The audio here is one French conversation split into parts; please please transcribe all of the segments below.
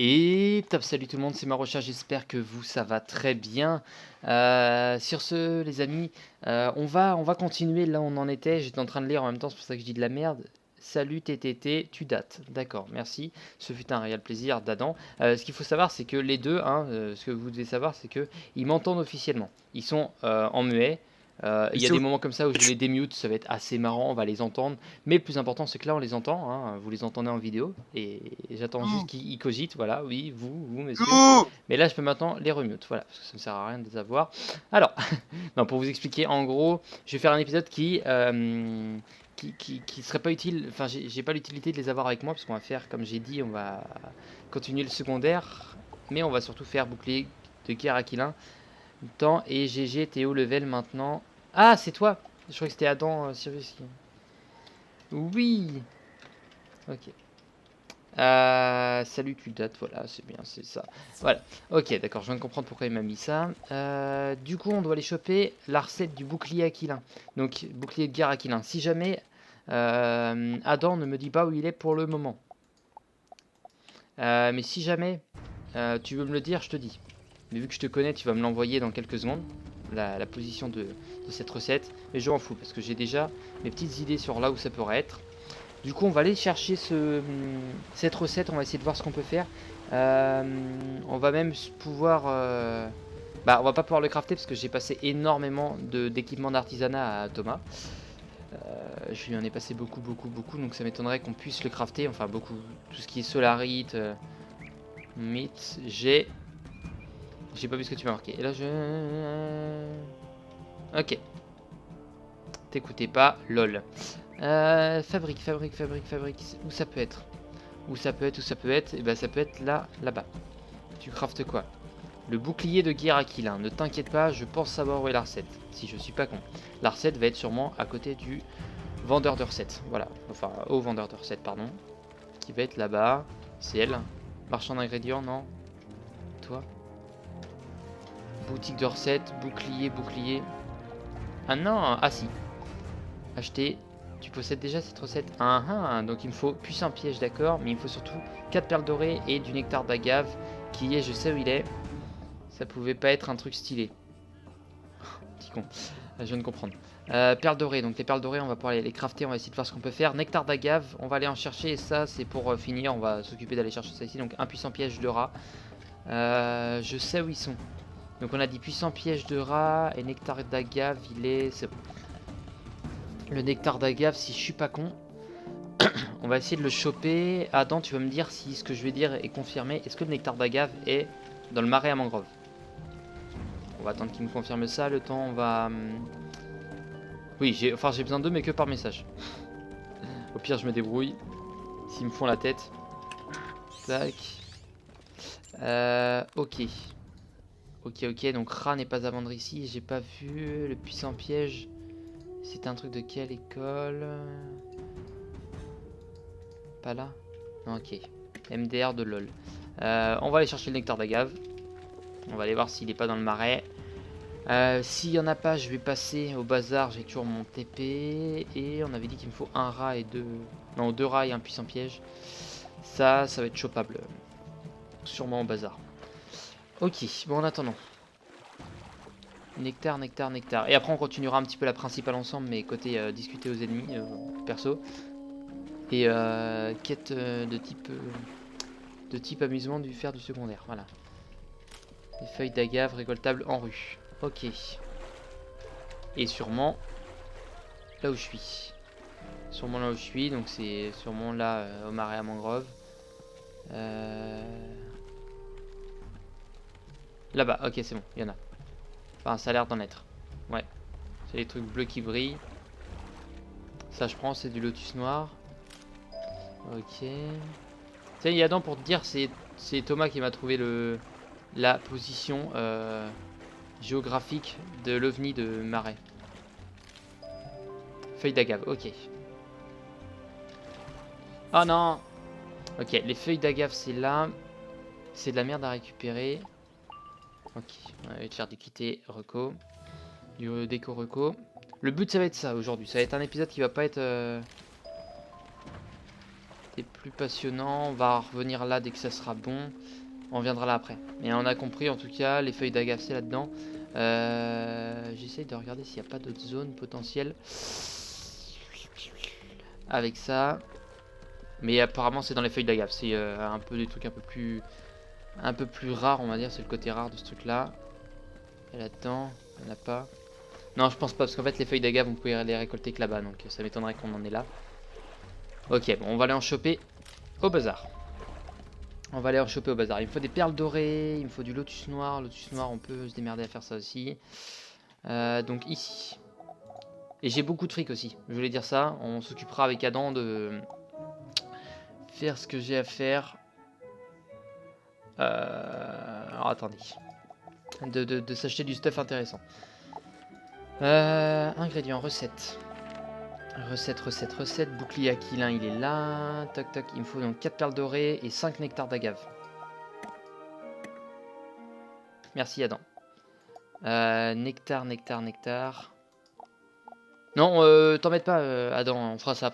Et top, salut tout le monde, c'est Marocha, j'espère que vous ça va très bien. Sur ce les amis, on va continuer là où on en était, j'étais en train de lire en même temps, c'est pour ça que je dis de la merde. Salut TTT, tu dates. D'accord, merci. Ce fut un réel plaisir d'Adam. Ce qu'il faut savoir, c'est que les deux, hein, ce que vous devez savoir, c'est que ils m'entendent officiellement. Ils sont en muet. Il y a C'est des où moments comme ça où je les démute, ça va être assez marrant, on va les entendre. Mais le plus important, c'est que là, on les entend, hein, vous les entendez en vidéo. Et j'attends juste Ouh, qu'ils cogitent, voilà, oui, vous, monsieur. ouh. Mais là, je peux maintenant les remute, voilà, parce que ça ne sert à rien de les avoir. Alors, non, pour vous expliquer, en gros, je vais faire un épisode qui serait pas utile, enfin, j'ai pas l'utilité de les avoir avec moi, parce qu'on va faire, comme j'ai dit, on va continuer le secondaire, mais on va surtout faire bouclier de guerre Aquilin. Temps et GG, t'es au level maintenant? Ah, c'est toi! Je crois que c'était Adam Sirius. Oui! Ok. Salut Kudat, voilà, c'est bien, c'est ça. Voilà, ok, d'accord, je viens de comprendre pourquoi il m'a mis ça. Du coup, on doit aller choper la recette du bouclier aquilin. Donc, bouclier de guerre aquilin. Si jamais Adam ne me dit pas où il est pour le moment. Mais si jamais tu veux me le dire, je te dis. Mais vu que je te connais, tu vas me l'envoyer dans quelques secondes. La position de cette recette. Mais je m'en fous parce que j'ai déjà mes petites idées sur là où ça pourrait être. Du coup, on va aller chercher cette recette. On va essayer de voir ce qu'on peut faire. On va même pouvoir... Bah, on va pas pouvoir le crafter parce que j'ai passé énormément d'équipements d'artisanat à Thomas. Je lui en ai passé beaucoup, beaucoup, beaucoup. Donc ça m'étonnerait qu'on puisse le crafter. Enfin, beaucoup. Tout ce qui est solarite, mythe. J'ai pas vu ce que tu m'as marqué. Et là, Ok. T'écoutais pas. Lol. Fabrique, fabrique, fabrique, fabrique. Où ça peut être? Où ça peut être? Où ça peut être? Et ben ça peut être là, là-bas. Tu craftes quoi? Le bouclier de guerre Aquilin. Ne t'inquiète pas, je pense savoir où est la recette. Si je suis pas con. La recette va être sûrement à côté du vendeur de recettes. Voilà. Enfin, au vendeur de recettes, pardon. Qui va être là-bas. C'est elle. Marchand d'ingrédients, non? Toi? Boutique de recettes, bouclier, bouclier. Ah non, ah si. Acheter. Tu possèdes déjà cette recette. Ah ah, donc il me faut puissant piège, d'accord. Mais il me faut surtout 4 perles dorées et du nectar d'agave. Qui est, je sais où il est. Ça pouvait pas être un truc stylé. Petit con. Je viens de comprendre. Perles dorées, donc les perles dorées, on va pouvoir les crafter. On va essayer de voir ce qu'on peut faire. Nectar d'agave, on va aller en chercher. Et ça, c'est pour finir. On va s'occuper d'aller chercher ça ici. Donc un puissant piège de rat. Je sais où ils sont. Donc on a dit puissant piège de rat et nectar d'agave, il est... C'est bon. Le nectar d'agave, si je suis pas con, on va essayer de le choper. Adam, tu vas me dire si ce que je vais dire est confirmé. Est-ce que le nectar d'agave est dans le marais à mangrove? On va attendre qu'il me confirme ça. Le temps, on va... Oui, j'ai besoin d'eux, mais que par message. Au pire, je me débrouille. S'ils me font la tête. Tac. Ok. Ok, donc rat n'est pas à vendre ici. J'ai pas vu le puissant piège. C'est un truc de quelle école? Pas là? Non, ok. MDR de LOL. On va aller chercher le nectar d'agave. On va aller voir s'il est pas dans le marais. S'il y en a pas, je vais passer au bazar. J'ai toujours mon TP. Et on avait dit qu'il me faut un rat et deux... Non, deux rats et un puissant piège. Ça va être chopable. Sûrement au bazar. Ok, bon en attendant. Nectar, nectar, nectar. Et après on continuera un petit peu la principale ensemble, mais côté discuter aux ennemis, perso. Et quête de type amusement du faire du secondaire. Voilà. Les feuilles d'agave récoltables en rue. Ok. Et sûrement là où je suis. Sûrement là où je suis, donc c'est sûrement là au marais à mangrove. Là-bas, ok c'est bon, il y en a. Enfin ça a l'air d'en être. Ouais. C'est les trucs bleus qui brillent. Ça je prends, c'est du lotus noir. Ok. Tiens, Yadan, pour te dire, c'est Thomas qui m'a trouvé la position géographique de l'ovni de Marais. Feuille d'agave, ok. Oh non. Ok, les feuilles d'agave, c'est là. C'est de la merde à récupérer. Ok, on va te faire du quitter reco. Du déco reco. Le but, ça va être ça aujourd'hui. Ça va être un épisode qui va pas être... des plus plus passionnant. On va revenir là dès que ça sera bon. On reviendra là après. Mais on a compris en tout cas, les feuilles d'agave c'est là-dedans. J'essaye de regarder s'il n'y a pas d'autres zones potentielles. Avec ça. Mais apparemment c'est dans les feuilles d'agave. C'est un peu des trucs un peu plus rares on va dire. C'est le côté rare de ce truc là. Et là-dedans, il n'y en a pas. Non je pense pas parce qu'en fait les feuilles d'agave on pouvait les récolter que là-bas. Donc ça m'étonnerait qu'on en ait là. Ok bon on va aller en choper au bazar. On va aller en choper au bazar. Il me faut des perles dorées, il me faut du lotus noir. Lotus noir, on peut se démerder à faire ça aussi. Donc ici. Et j'ai beaucoup de fric aussi. Je voulais dire ça. On s'occupera avec Adam de faire ce que j'ai à faire. Alors attendez. De s'acheter du stuff intéressant. Ingrédients, recettes. Recette. Bouclier aquilin, il est là. Toc toc. Il me faut donc 4 perles dorées et 5 nectars d'agave. Merci Adam. Nectar. Non, t'embête pas Adam, on fera ça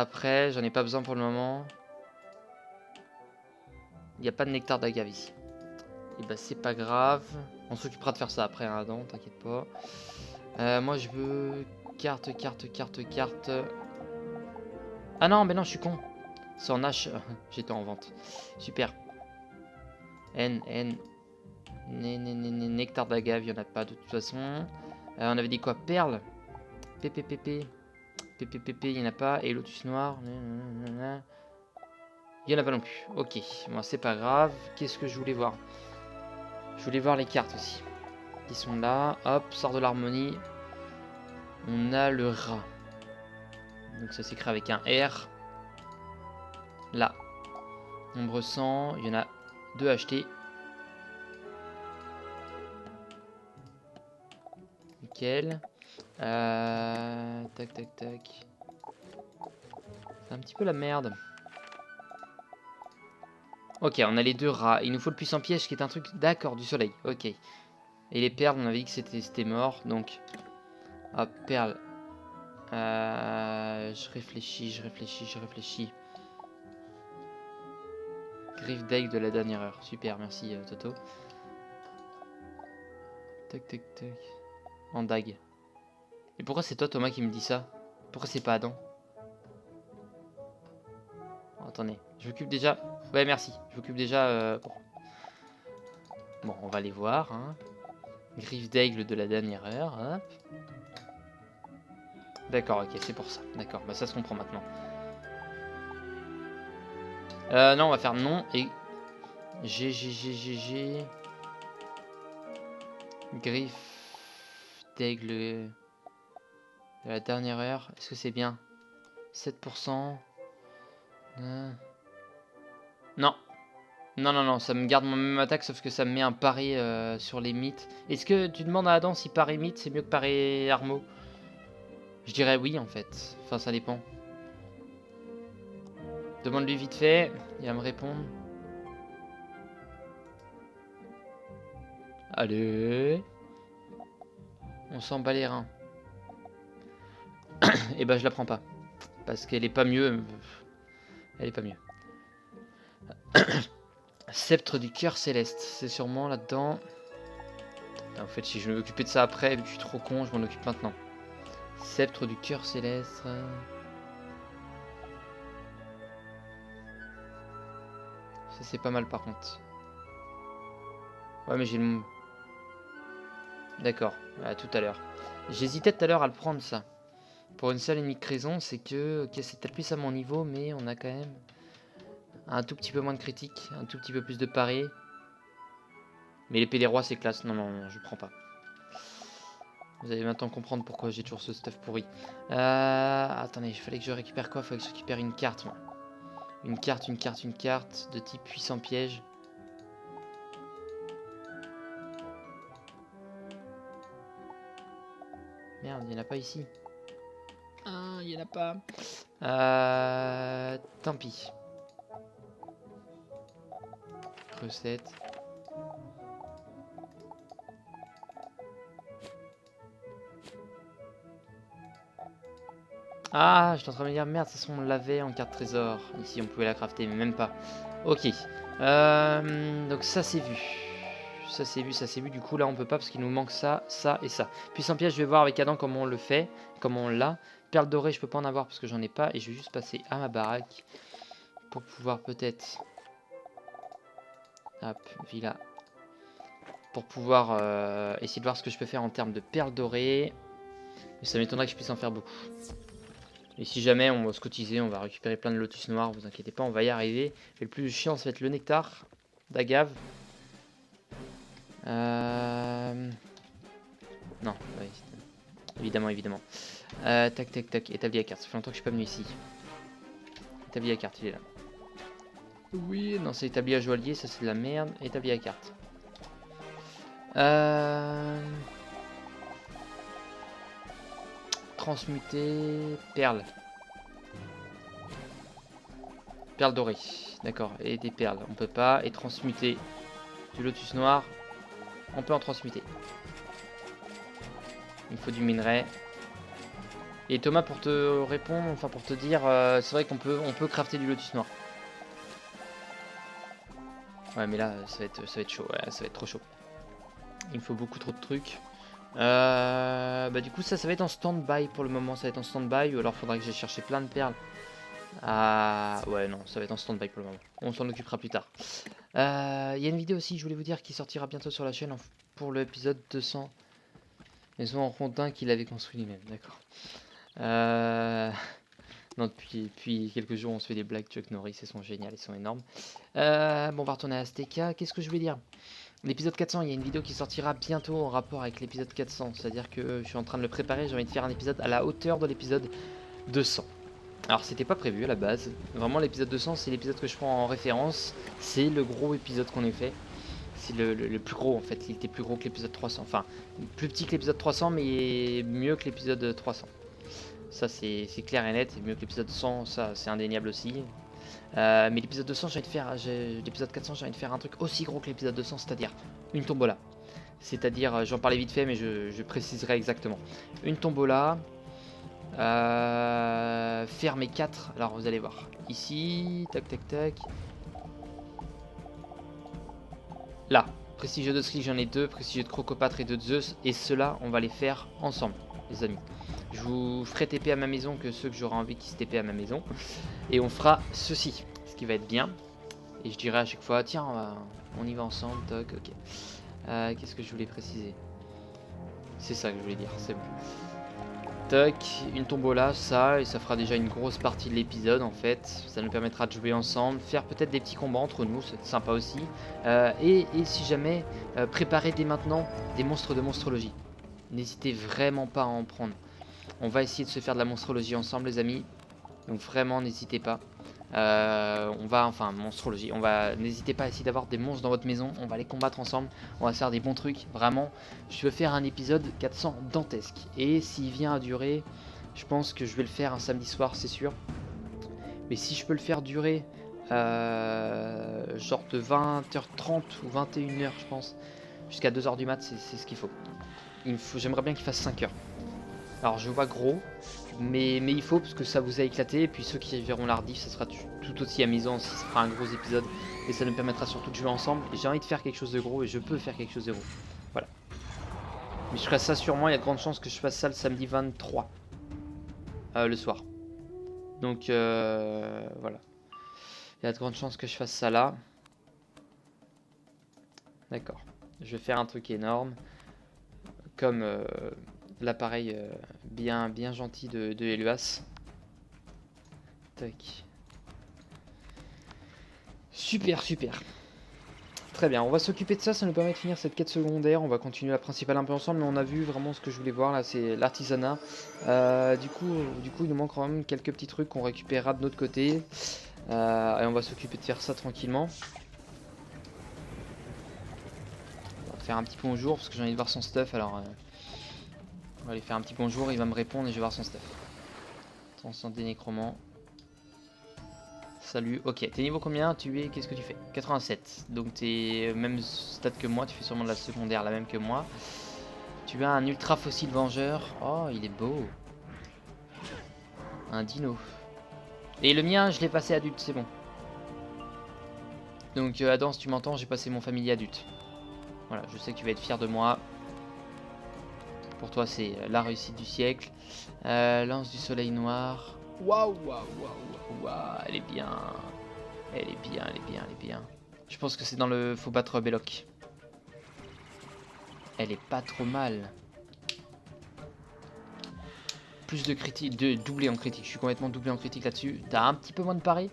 après. J'en ai pas besoin pour le moment. Il n'y a pas de nectar d'agave ici. Et bah c'est pas grave. On s'occupera de faire ça après hein, Adam, t'inquiète pas. Moi je veux carte. Ah non mais non je suis con. C'est en H. J'étais en vente. Super. Nectar d'agave, il n'y en a pas de toute façon. On avait dit quoi? Perles. PPPP, il n'y en a pas. Et lotus noir. Il n'y en a pas non plus. Ok, bon, c'est pas grave. Qu'est-ce que je voulais voir? Je voulais voir les cartes aussi. Qui sont là. Hop, sort de l'harmonie. On a le rat. Donc ça s'écrit avec un R. Là. Nombre 100. Il y en a 2 achetés. Nickel. Tac. C'est un petit peu la merde. Ok, on a les 2 rats. Il nous faut le puissant piège qui est un truc... D'accord, du soleil. Ok. Et les perles, on avait dit que c'était mort. Donc... Hop, perles. Je réfléchis. Griffe d'aigle de la dernière heure. Super, merci Toto. Tac. En dague. Et pourquoi c'est toi Thomas qui me dit ça? Pourquoi c'est pas Adam? Oh, attendez, je m'occupe déjà. Ouais merci, je m'occupe déjà. Bon, on va aller voir. Hein. Griffe d'aigle de la dernière heure. Hop. D'accord, ok, c'est pour ça. D'accord, bah ça se comprend maintenant. Non, on va faire non et... G. Griffe d'aigle de la dernière heure. Est-ce que c'est bien? 7%. Non. Non, ça me garde mon même attaque, sauf que ça me met un paré sur les mythes. Est-ce que tu demandes à Adam si paré mythe c'est mieux que paré armo? Je dirais oui en fait. Enfin, ça dépend. Demande-lui vite fait, il va me répondre. Allez. On s'en bat les reins. Et bah je la prends pas. Parce qu'elle est pas mieux. Elle est pas mieux. Sceptre du cœur céleste. C'est sûrement là-dedans. En fait, si je vais m'occuper de ça après, vu que je suis trop con, je m'en occupe maintenant. Sceptre du cœur céleste. Ça c'est pas mal par contre. Ouais mais j'ai le... D'accord, à tout à l'heure. J'hésitais tout à l'heure à le prendre ça. Pour une seule et unique raison, c'est que... Ok, c'est peut-être plus à mon niveau, mais on a quand même... Un tout petit peu moins de critique, un tout petit peu plus de pari. Mais l'épée des rois c'est classe, non, je prends pas. Vous allez maintenant comprendre pourquoi j'ai toujours ce stuff pourri. Attendez, il fallait que je récupère quoi? Il fallait que je récupère une carte, moi. Une carte de type puissant piège. Merde, il n'y en a pas ici. Ah, il n'y en a pas. Tant pis. Recette. Ah, je suis en train de me dire, merde, de toute façon on l'avait en carte trésor. Ici on pouvait la crafter, mais même pas. Ok. Donc ça c'est vu. Ça c'est vu, ça c'est vu. Du coup là on peut pas parce qu'il nous manque ça, ça et ça. Puissant piège, je vais voir avec Adam comment on le fait, comment on l'a. Perle dorée, je peux pas en avoir parce que j'en ai pas. Et je vais juste passer à ma baraque pour pouvoir peut-être... Hop, villa. Pour pouvoir essayer de voir ce que je peux faire en termes de perles dorées. Mais ça m'étonnerait que je puisse en faire beaucoup. Et si jamais on va se cotiser, on va récupérer plein de lotus noirs, vous inquiétez pas, on va y arriver. Mais le plus chiant, ça va être le nectar d'agave. Non, ouais, évidemment, évidemment. Tac, tac, tac, établi à carte. Ça fait longtemps que je suis pas venu ici. Établi à carte, il est là. Oui, non, c'est établi à joaillier, ça c'est de la merde. Établi à carte. Transmuter. Perles. Perles dorées. D'accord. Et des perles. On peut pas. Et transmuter du lotus noir. On peut en transmuter. Il faut du minerai. Et Thomas, pour te répondre, enfin pour te dire, c'est vrai qu'on peut crafter du lotus noir. Ouais, mais là, ça va être chaud. Ouais, ça va être trop chaud. Il me faut beaucoup trop de trucs. Bah du coup, ça va être en stand-by pour le moment. Ça va être en stand-by. Ou alors, faudra que j'aille chercher plein de perles. Ah, ouais, non, ça va être en stand-by pour le moment. On s'en occupera plus tard. Il y a une vidéo aussi, je voulais vous dire, qui sortira bientôt sur la chaîne pour l'épisode 200. Maison en rondin qu'il avait construit lui-même, d'accord. Non, depuis quelques jours, on se fait des blagues. Chuck Norris, ils sont géniales, ils sont énormes. Bon, on va retourner à Azteca. Qu'est-ce que je voulais dire? L'épisode 400, il y a une vidéo qui sortira bientôt en rapport avec l'épisode 400. C'est-à-dire que je suis en train de le préparer. J'ai envie de faire un épisode à la hauteur de l'épisode 200. Alors, c'était pas prévu à la base. Vraiment, l'épisode 200, c'est l'épisode que je prends en référence. C'est le gros épisode qu'on ait fait. C'est le plus gros en fait. Il était plus gros que l'épisode 300. Enfin, plus petit que l'épisode 300, mais mieux que l'épisode 300. Ça, c'est clair et net. Et mieux que l'épisode 100, ça, c'est indéniable aussi. Mais l'épisode 200, j'ai envie de faire. L'épisode 400, j'ai envie de faire un truc aussi gros que l'épisode 200, c'est-à-dire une tombola. C'est-à-dire, j'en parlais vite fait, mais je préciserai exactement. Une tombola. Faire mes 4. Alors, vous allez voir. Ici, tac, tac, tac. Là, prestigieux de Sri, j'en ai 2. Prestigieux de Crocopatre et de Zeus. Et ceux-là, on va les faire ensemble, les amis. Je vous ferai TP à ma maison que ceux que j'aurai envie qui se TP à ma maison. Et on fera ceci, ce qui va être bien. Et je dirai à chaque fois, tiens, on y va ensemble, toc, ok. Qu'est-ce que je voulais préciser? C'est ça que je voulais dire, c'est bon. Toc, une tombola, ça, et ça fera déjà une grosse partie de l'épisode en fait. Ça nous permettra de jouer ensemble, faire peut-être des petits combats entre nous, c'est sympa aussi. Et si jamais, préparer dès maintenant des monstres de monstrologie. N'hésitez vraiment pas à en prendre. On va essayer de se faire de la monstrologie ensemble les amis. Donc vraiment n'hésitez pas. Monstrologie. N'hésitez pas à essayer d'avoir des monstres dans votre maison. On va les combattre ensemble. On va faire des bons trucs. Vraiment, je veux faire un épisode 400 dantesque. Et s'il vient à durer, je pense que je vais le faire un samedi soir, c'est sûr. Mais si je peux le faire durer, genre de 20h30 ou 21h, je pense, jusqu'à 2h du mat, c'est ce qu'il faut. J'aimerais bien qu'il fasse 5h. Alors je vois gros, mais il faut parce que ça vous a éclaté. Et puis ceux qui verront la rediff, ça sera tout aussi amusant si ça fera un gros épisode. Et ça nous permettra surtout de jouer ensemble. Et j'ai envie de faire quelque chose de gros et je peux faire quelque chose de gros. Voilà. Mais je ferai ça sûrement, il y a de grandes chances que je fasse ça le samedi 23. Le soir. Donc voilà. Il y a de grandes chances que je fasse ça là. D'accord. Je vais faire un truc énorme. Comme... l'appareil bien gentil de Eluas. Tac. Super, super. Très bien, on va s'occuper de ça, ça nous permet de finir cette quête secondaire. On va continuer la principale un peu ensemble, mais on a vu vraiment ce que je voulais voir là, c'est l'artisanat. Du coup, il nous manque quand même quelques petits trucs qu'on récupérera de notre côté. Et on va s'occuper de faire ça tranquillement. On va faire un petit bonjour parce que j'ai envie de voir son stuff alors. On va lui faire un petit bonjour, il va me répondre et je vais voir son stuff. Attention des nécromants. Salut, ok, t'es niveau combien? Qu'est-ce que tu fais? 87, donc t'es même stade que moi, tu fais sûrement de la secondaire la même que moi. Tu as un ultra fossile vengeur, oh il est beau. Un dino. Et le mien, je l'ai passé adulte, c'est bon. Donc Adam, si tu m'entends, j'ai passé mon familier adulte. Voilà, je sais que tu vas être fier de moi. Pour toi, c'est la réussite du siècle. Lance du soleil noir. Waouh, waouh, waouh, waouh, elle est bien. Elle est bien, elle est bien, elle est bien. Je pense que c'est dans le faut battre Belloc. Elle est pas trop mal. Plus de critique, de doublé en critique. Je suis complètement doublé en critique là-dessus. T'as un petit peu moins de pari.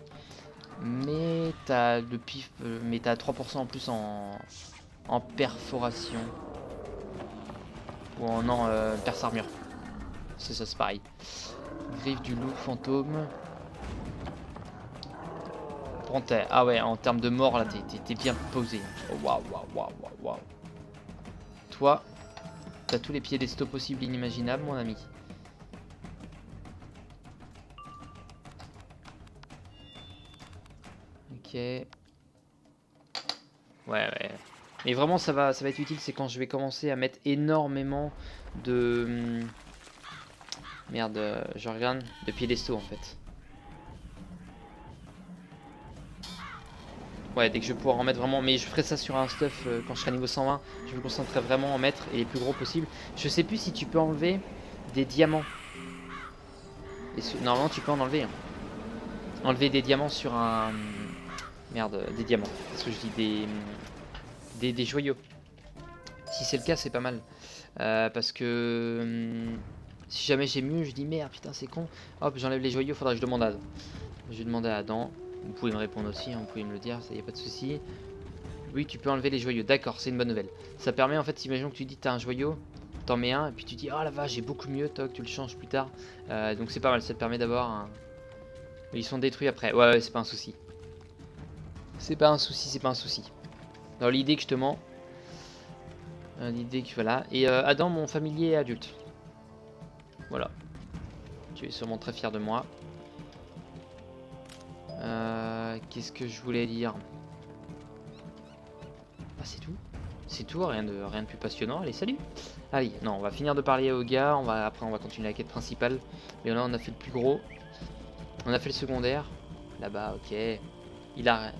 Mais t'as le pif, mais t'as 3% en plus en perforation. Ou en non, perce armure. C'est ça, c'est pareil. Griffe du loup fantôme. Ah ouais, en termes de mort là, t'es bien posé. Oh, waouh, waouh, waouh, waouh, waouh. Toi, t'as tous les piédestaux possibles inimaginables, mon ami. Ok. Ouais. Mais vraiment, ça va être utile, c'est quand je vais commencer à mettre énormément de... Merde, je regarde, de piédestaux en fait. Ouais, dès que je vais pouvoir en mettre vraiment, mais je ferai ça sur un stuff quand je serai niveau 120. Je me concentrerai vraiment en mettre et les plus gros possibles. Je sais plus si tu peux enlever des diamants. Et normalement, tu peux en enlever. Hein. Enlever des diamants sur un... Merde, des diamants. Parce que je dis des joyaux. Si c'est le cas, c'est pas mal. Parce que... si jamais j'ai mieux, je dis merde, putain, c'est con. Hop, j'enlève les joyaux, faudra que je demande à Adam. Je vais demander à Adam. Vous pouvez me répondre aussi, hein, vous pouvez me le dire, ça y a pas de souci. Oui, tu peux enlever les joyaux, d'accord, c'est une bonne nouvelle. Ça permet en fait, imaginons que tu dis t'as un joyau, t'en mets un, et puis tu dis oh la vache, j'ai beaucoup mieux, toc, tu le changes plus tard. Donc c'est pas mal, ça te permet d'avoir un... Ils sont détruits après, ouais, c'est pas un souci. C'est pas un souci, c'est pas un souci. Dans l'idée que je te mens, l'idée que voilà. Et Adam, mon familier adulte. Voilà. Tu es sûrement très fier de moi. Qu'est-ce que je voulais dire? Ah, c'est tout? C'est tout, rien de plus passionnant. Allez, salut! Allez, non, on va finir de parler au gars. Après, on va continuer la quête principale. Mais là, on a fait le plus gros. On a fait le secondaire. Là-bas, ok. Il a...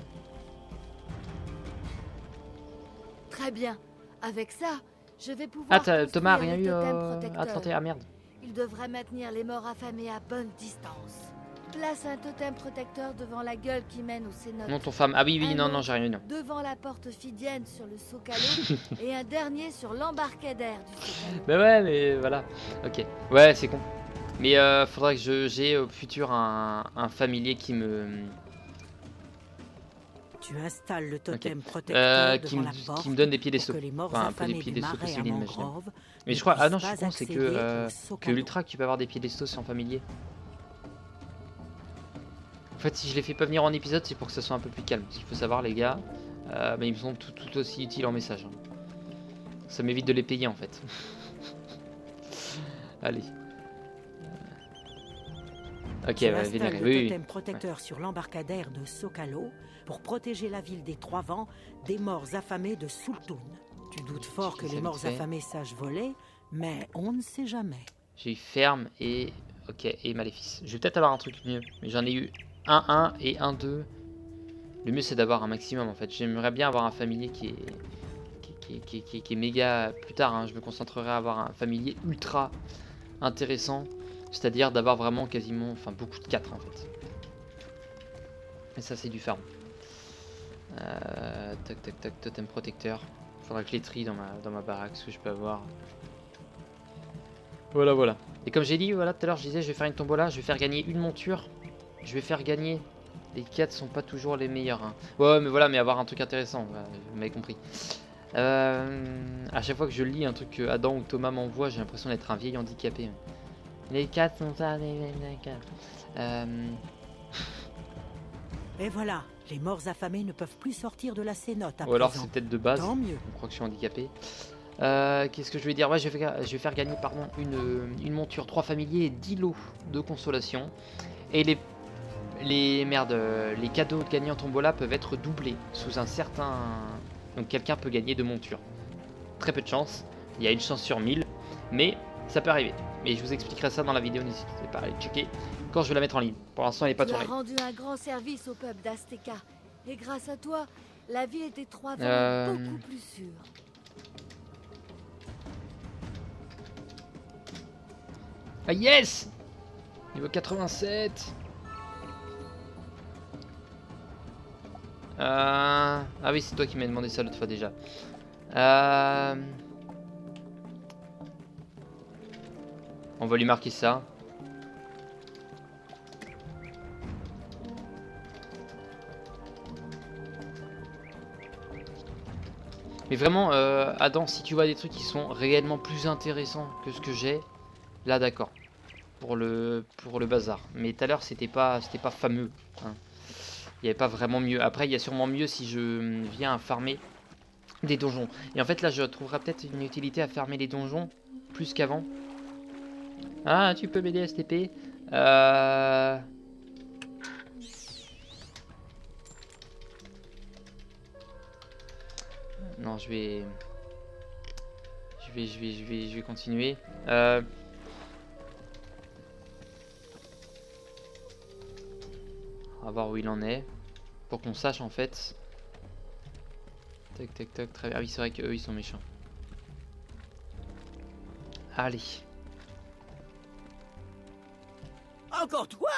Très bien. Avec ça, je vais pouvoir... Ah, Thomas a rien eu à tenter. Ah, merde. Il devrait maintenir les morts affamés à bonne distance. Place un totem protecteur devant la gueule qui mène au cénote. Non, ton femme. Ah oui, non, j'ai rien eu, non. Devant la porte Phidienne sur le Socalo et un dernier sur l'embarcadère du Socalo. Bah ouais, mais voilà. Ok. Ouais, c'est con. Mais faudrait que j'ai au futur un familier qui me... Tu installes le totem protecteur devant la porte qui me donne des piédestaux. Enfin, un peu des piédestaux possibles inimaginables. Mais je crois... Ah non, je suis con, c'est que l'ultra que tu peux avoir des piédestaux sans familier. En fait, si je les fais pas venir en épisode, c'est pour que ça soit un peu plus calme. Ce qu'il faut savoir, les gars, mais ils me sont tout aussi utiles en message. Hein. Ça m'évite de les payer, en fait. Allez. Ok, vénéré. Le totem protecteur sur l'embarcadère de Socalo pour protéger la ville des Trois Vents des morts affamés de Sultun. Tu doutes fort que les morts affamés sachent voler, mais on ne sait jamais. J'ai eu ferme et... Ok, et maléfice. Je vais peut-être avoir un truc mieux, mais j'en ai eu 1-1 et 1-2. Le mieux c'est d'avoir un maximum en fait. J'aimerais bien avoir un familier qui est méga plus tard. Hein. Je me concentrerai à avoir un familier ultra intéressant. C'est-à-dire d'avoir vraiment quasiment, enfin beaucoup de 4 en fait. Et ça c'est du farm. Tac, totem protecteur. Faudra que je les trie dans ma baraque, ce que je peux avoir. Voilà. Et comme j'ai dit, voilà, tout à l'heure je disais je vais faire une tombola, je vais faire gagner une monture. Je vais faire gagner. Les 4 sont pas toujours les meilleurs. Hein. Ouais, mais voilà, mais avoir un truc intéressant, vous m'avez compris. À chaque fois que je lis un truc que Adam ou Thomas m'envoie, j'ai l'impression d'être un vieil handicapé. Les 4 sont ça, les 4. Et voilà, les morts affamés ne peuvent plus sortir de la cénote. Ou alors c'est peut-être de base. Tant mieux. On croit que je suis handicapé. Qu'est-ce que je vais dire? Ouais, je vais faire gagner pardon, une monture 3 familiers et 10 lots de consolation. Et les cadeaux gagnés en tombola peuvent être doublés sous un certain... Donc quelqu'un peut gagner 2 montures. Très peu de chance. Il y a une chance sur 1000. Mais ça peut arriver. Et je vous expliquerai ça dans la vidéo, n'hésitez pas à aller checker. quand je vais la mettre en ligne. Pour l'instant, elle n'est pas Tu as tournée. rendu un grand service au peuple d'Azteca. Et grâce à toi, la ville des Trois Vents Euh. est beaucoup plus sûre. Ah yes! Niveau 87. Ah oui, c'est toi qui m'as demandé ça l'autre fois déjà. On va lui marquer ça. Mais vraiment, Adam, si tu vois des trucs qui sont réellement plus intéressants que ce que j'ai, là d'accord. Pour le bazar. Mais tout à l'heure, c'était pas fameux. Hein. Il n'y avait pas vraiment mieux. Après, il y a sûrement mieux si je viens à farmer des donjons. Et en fait, là, je trouverai peut-être une utilité à farmer les donjons plus qu'avant. Ah, tu peux m'aider, STP. Non, je vais continuer. On va voir où il en est. Pour qu'on sache en fait. Tac tac tac, très bien. Ah oui, c'est vrai qu'eux ils sont méchants. Allez. Encore toi?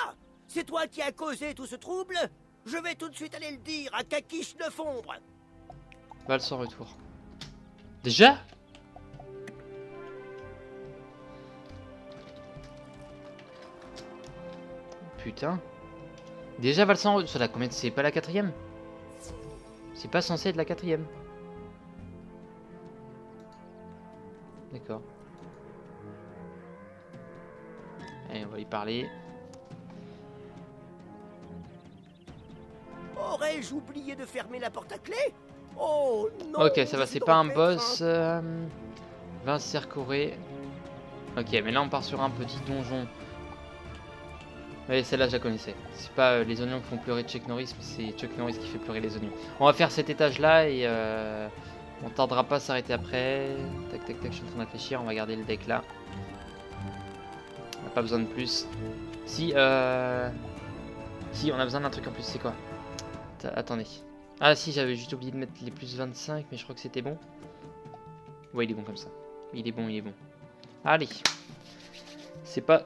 C'est toi qui as causé tout ce trouble? Je vais tout de suite aller le dire à Kakish de Fombre. Balle sans retour. Déjà? Putain. Déjà Val sans retour. C'est pas la quatrième? C'est pas censé être la quatrième. D'accord. Allez, on va lui parler. Aurais-je oublié de fermer la porte à clé? Oh non! Ok, ça va, c'est pas un boss. Vince Cercoré. Ok, mais là on part sur un petit donjon. Oui, celle-là je la connaissais. C'est pas les oignons qui font pleurer Chuck Norris, mais c'est Chuck Norris qui fait pleurer les oignons. On va faire cet étage-là et on tardera pas à s'arrêter après. Tac, tac, tac, je suis en train de réfléchir. On va garder le deck là. On n'a pas besoin de plus. Si, si, on a besoin d'un truc en plus, c'est quoi? Attendez. Ah si, j'avais juste oublié de mettre les plus 25, mais je crois que c'était bon. Ouais, il est bon comme ça. Il est bon, il est bon. Allez. C'est pas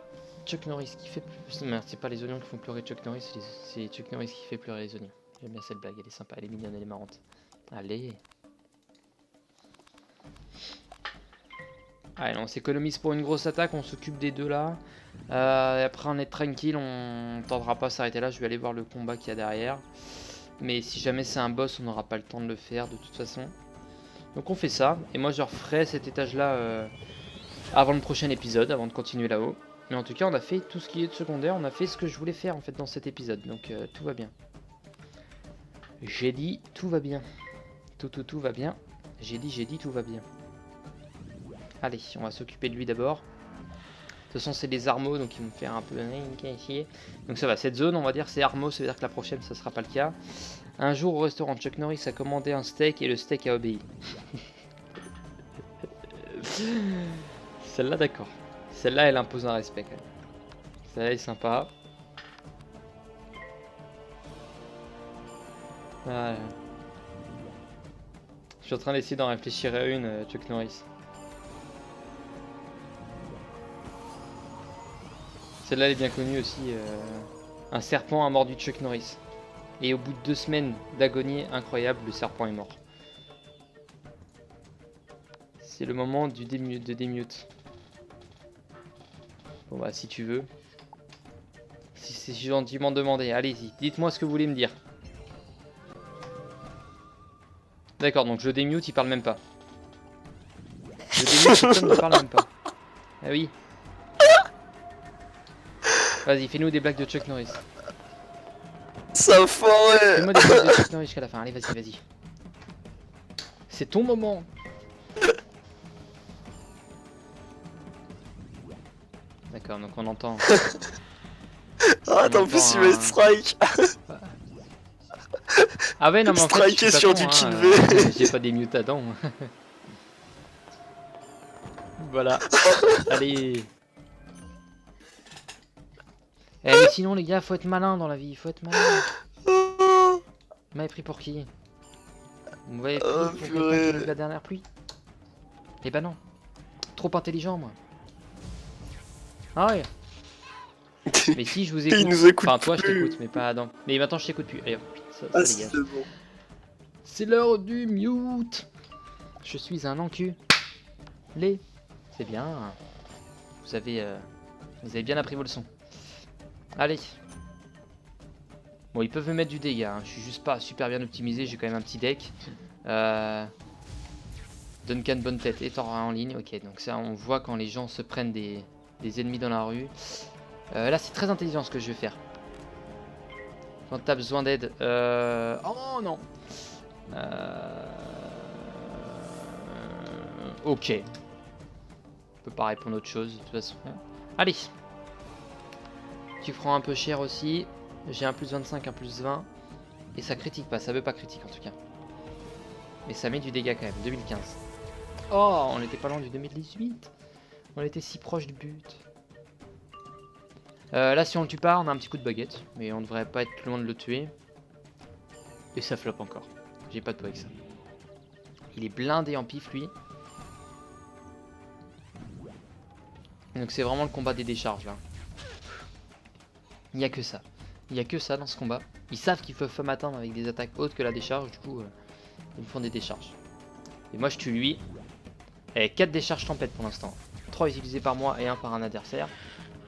Chuck Norris qui fait plus... Merde, c'est pas les oignons qui font pleurer Chuck Norris, c'est Chuck Norris qui fait pleurer les oignons. J'aime bien cette blague, elle est sympa, elle est mignonne, elle est marrante. Allez. Allez, on s'économise pour une grosse attaque, on s'occupe des deux là. Et après on est tranquille, on tendra pas à s'arrêter là, je vais aller voir le combat qu'il y a derrière. Mais si jamais c'est un boss, on n'aura pas le temps de le faire de toute façon. Donc on fait ça, et moi je referai cet étage là avant le prochain épisode, avant de continuer là-haut. Mais en tout cas on a fait tout ce qui est de secondaire, on a fait ce que je voulais faire en fait dans cet épisode, donc tout va bien. J'ai dit tout va bien. Tout va bien. J'ai dit tout va bien. Allez, on va s'occuper de lui d'abord. De toute façon c'est des armeaux, donc ils vont me faire un peu... Donc ça va, cette zone on va dire c'est armeaux, ça veut dire que la prochaine ça sera pas le cas. Un jour au restaurant, Chuck Norris a commandé un steak et le steak a obéi. Celle-là d'accord. Celle-là elle impose un respect quand même. Celle-là est sympa. Voilà. Je suis en train d'essayer d'en réfléchir à une, Chuck Norris. Celle-là elle est bien connue aussi. Un serpent a mordu Chuck Norris. Et au bout de 2 semaines d'agonie incroyable, le serpent est mort. C'est le moment du démute. Bon bah si tu veux. Si c'est gentiment demandé, allez-y. Dites-moi ce que vous voulez me dire. D'accord, donc je démute, il parle même pas. Je démute, personne ne parle même pas. Ah oui. Vas-y, fais-nous des blagues de Chuck Norris. Ça forêt. Fais-moi des blagues de Chuck Norris jusqu'à la fin. Allez, vas-y, vas-y. C'est ton moment. D'accord, donc on entend. Ah, en plus, il met strike. Ah ouais, non, mais en fait, Striker je suis sur pas du con, kill hein, V. j'ai pas des mutes à dents. Voilà. Allez. Eh mais sinon les gars, faut être malin dans la vie, faut être malin. Vous m'avez pris pour qui? Vous m'avez pris pour quelqu'un qui a eu la dernière pluie? Eh ben non. Trop intelligent moi. Ah ouais. Mais si je vous écoute. Il nous écoute enfin toi je plus. t'écoute mais pas Adam. Mais maintenant je t'écoute plus. Allez, hop, ça Ah, dégage. c'est bon. C'est l'heure du mute. Je suis un enculé. C'est bien. Vous avez bien appris vos leçons. Allez. Bon, ils peuvent me mettre du dégât. Hein. Je suis juste pas super bien optimisé. J'ai quand même un petit deck. Duncan bonne tête est en ligne. Ok, donc ça, on voit quand les gens se prennent des ennemis dans la rue. Là, c'est très intelligent ce que je vais faire. Quand t'as besoin d'aide. Oh non. Ok. On peut pas répondre autre chose de toute façon. Allez. Tu prends un peu cher aussi. J'ai un plus 25, un plus 20. Et ça critique pas, ça veut pas critique en tout cas. Mais ça met du dégât quand même, 2015. Oh, on était pas loin du 2018. On était si proche du but. Là si on le tue pas, on a un petit coup de baguette. Mais on devrait pas être loin de le tuer. Et ça floppe encore. J'ai pas de peau avec ça. Il est blindé en pif lui. Donc c'est vraiment le combat des décharges là. Il n'y a que ça. Il n'y a que ça dans ce combat. Ils savent qu'ils peuvent pas m'atteindre avec des attaques hautes que la décharge. Du coup, ils me font des décharges. Et moi je tue lui. Et 4 décharges tempêtes pour l'instant. 3 utilisées par moi et 1 par un adversaire.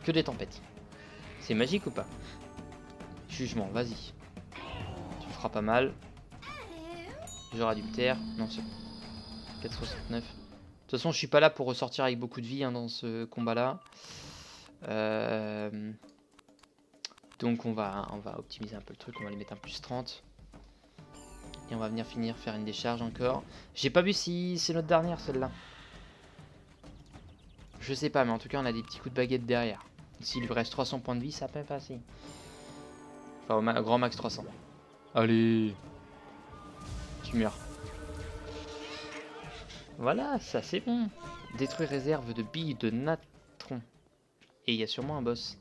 Que des tempêtes. C'est magique ou pas? Jugement, vas-y. Tu me feras pas mal. J'aurai du terre. Non, c'est bon. 469. De toute façon, je suis pas là pour ressortir avec beaucoup de vie hein, dans ce combat-là. Donc on va optimiser un peu le truc. On va lui mettre un plus 30. Et on va venir faire une décharge encore. J'ai pas vu si c'est notre dernière celle-là. Je sais pas, mais en tout cas on a des petits coups de baguette derrière. S'il lui reste 300 points de vie, ça peut passer. Enfin au grand max 300. Allez. Tu meurs. Voilà, ça c'est bon. Détruire réserve de billes de natron. Et il y a sûrement un boss.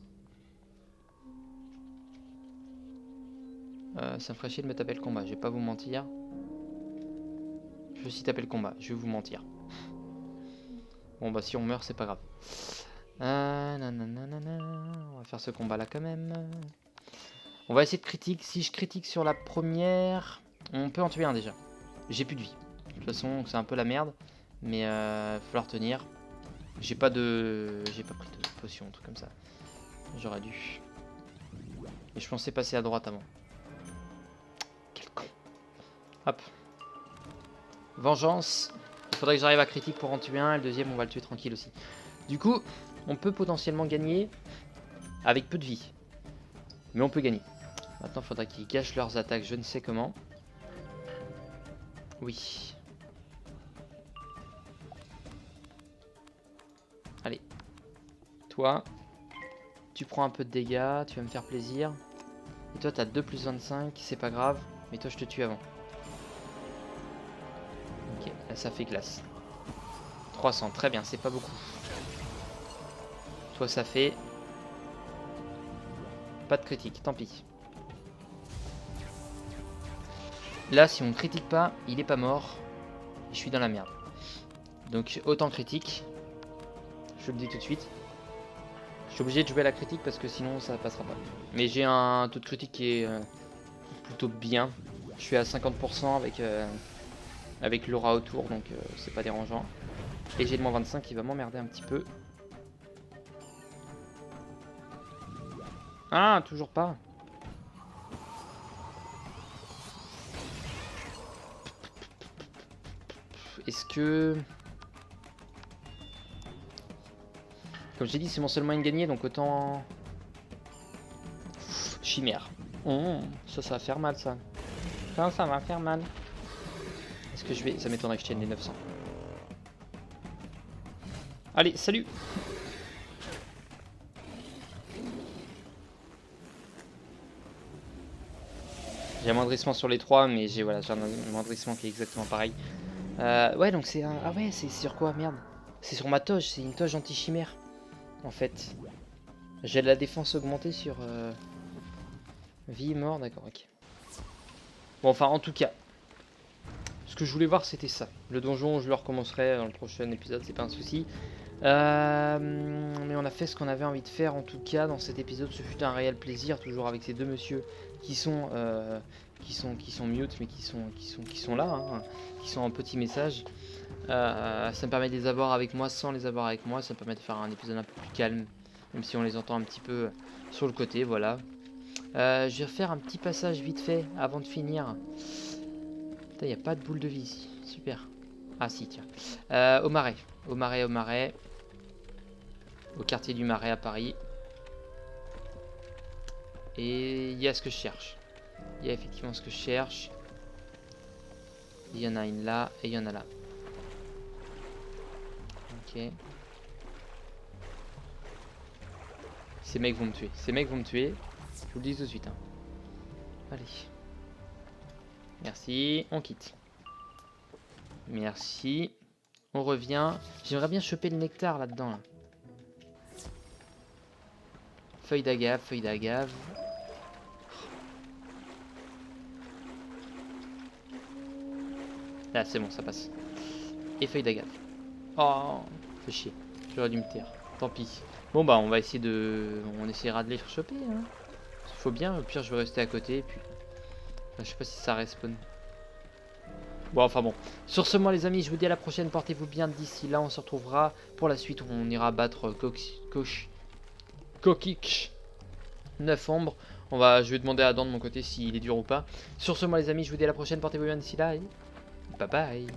Ça me ferait chier de me taper le combat, je vais pas vous mentir. Je vais aussi taper le combat, je vais vous mentir. Bon bah si on meurt c'est pas grave. On va faire ce combat là quand même. On va essayer de critique. Si je critique sur la première, on peut en tuer un déjà. J'ai plus de vie. De toute façon c'est un peu la merde. Mais il va falloir tenir. J'ai pas pris de potion, un truc comme ça. J'aurais dû. Et je pensais passer à droite avant. Quel con. Hop. Vengeance. Il faudrait que j'arrive à critique pour en tuer un. Et le deuxième on va le tuer tranquille aussi. Du coup on peut potentiellement gagner avec peu de vie. Mais on peut gagner. Maintenant il faudrait qu'ils gâchent leurs attaques. Je ne sais comment. Oui. Allez. Toi. Tu prends un peu de dégâts. Tu vas me faire plaisir. Et toi t'as 2 plus 25. C'est pas grave. Mais toi je te tue avant. Ok. Là ça fait glace. 300. Très bien. C'est pas beaucoup. Toi ça fait... Pas de critique. Tant pis. Là si on ne critique pas, il est pas mort. Je suis dans la merde. Donc autant critique. Je le dis tout de suite. Je suis obligé de jouer à la critique parce que sinon ça passera pas. Mais j'ai un taux de critique qui est plutôt bien. Je suis à 50% avec l'aura autour, donc c'est pas dérangeant. Et j'ai le moins 25 qui va m'emmerder un petit peu. Ah, toujours pas. Est-ce que... Comme j'ai dit, c'est mon seul moyen de gagner, donc autant... Chimère. Ça va faire mal, ça. Ça va faire mal. Est-ce que je vais... Ça m'étonnerait que je tienne les 900. Allez, salut. J'ai un amoindrissement sur les 3, mais j'ai un amoindrissement qui est exactement pareil. Ouais, donc c'est un... Ah ouais, c'est sur quoi, merde? C'est sur ma toge, c'est une toge anti-chimère. En fait, J'ai de la défense augmentée sur vie et mort, d'accord, ok. Bon, enfin, en tout cas, ce que je voulais voir, c'était ça. Le donjon, je le recommencerai dans le prochain épisode, c'est pas un souci. Mais on a fait ce qu'on avait envie de faire, en tout cas, dans cet épisode. Ce fut un réel plaisir, toujours avec ces deux messieurs qui sont mute, mais qui sont là, hein, qui sont en petit message. Ça me permet de les avoir avec moi sans les avoir avec moi. Ça me permet de faire un épisode un peu plus calme, même si on les entend un petit peu sur le côté, voilà. Je vais refaire un petit passage vite fait avant de finir. Putain, il n'y a pas de boule de vie ici, super. Ah si, tiens. Au Marais, au quartier du Marais à Paris. Et il y a ce que je cherche. Il y a effectivement ce que je cherche. Il y en a une là et il y en a là. Ok. Ces mecs vont me tuer. Ces mecs vont me tuer. Je vous le dis tout de suite. Hein. Allez. Merci. On quitte. Merci. On revient. J'aimerais bien choper le nectar là-dedans. Là. Feuille d'agave, feuille d'agave. Là, c'est bon, ça passe. Et feuille d'agave. Oh, fait chier. J'aurais dû me taire. Tant pis. Bon, bah, on va essayer de... On essaiera de les choper, hein. Faut bien. Au pire, je vais rester à côté. Et puis... Enfin, je sais pas si ça respawn. Bon, enfin bon. Sur ce, moi, les amis, je vous dis à la prochaine. Portez-vous bien. D'ici là, on se retrouvera pour la suite où on ira battre Kokich 9 ombres. Je vais demander à Dan de mon côté s'il est dur ou pas. Sur ce, moi, les amis, je vous dis à la prochaine. Portez-vous bien d'ici là. Et bye bye.